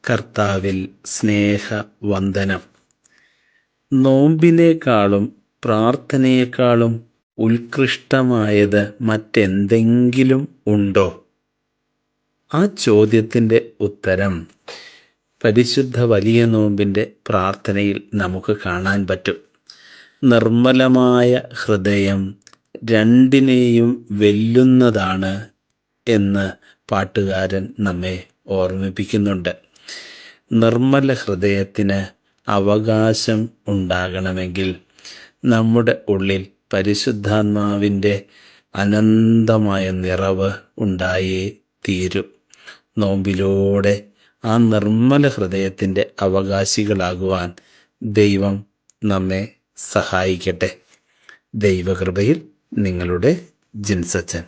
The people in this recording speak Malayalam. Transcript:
കർത്താവിൽ സ്നേഹവന്ദനം. നോമ്പിനേക്കാളും പ്രാർത്ഥനയേക്കാളും ഉത്കൃഷ്ടമായത് മറ്റെന്തെങ്കിലും ഉണ്ടോ? ആ ചോദ്യത്തിൻ്റെ ഉത്തരം പരിശുദ്ധ വലിയ നോമ്പിൻ്റെ പ്രാർത്ഥനയിൽ നമുക്ക് കാണാൻ പറ്റും. നിർമ്മലമായ ഹൃദയം രണ്ടിനെയും വെല്ലുന്നതാണ് എന്ന് പാട്ടുകാരൻ നമ്മെ ഓർമ്മിപ്പിക്കുന്നുണ്ട്. നിർമ്മല ഹൃദയത്തിന് അവകാശം ഉണ്ടാകണമെങ്കിൽ നമ്മുടെ ഉള്ളിൽ പരിശുദ്ധാത്മാവിൻ്റെ അനന്തമായ നിറവ് ഉണ്ടായേ തീരൂ. നോമ്പിലൂടെ ആ നിർമ്മല ഹൃദയത്തിൻ്റെ അവകാശികളാകുവാൻ ദൈവം നമ്മെ സഹായിക്കട്ടെ. ദൈവകൃപയിൽ നിങ്ങളുടെ ജിൻസച്ചൻ.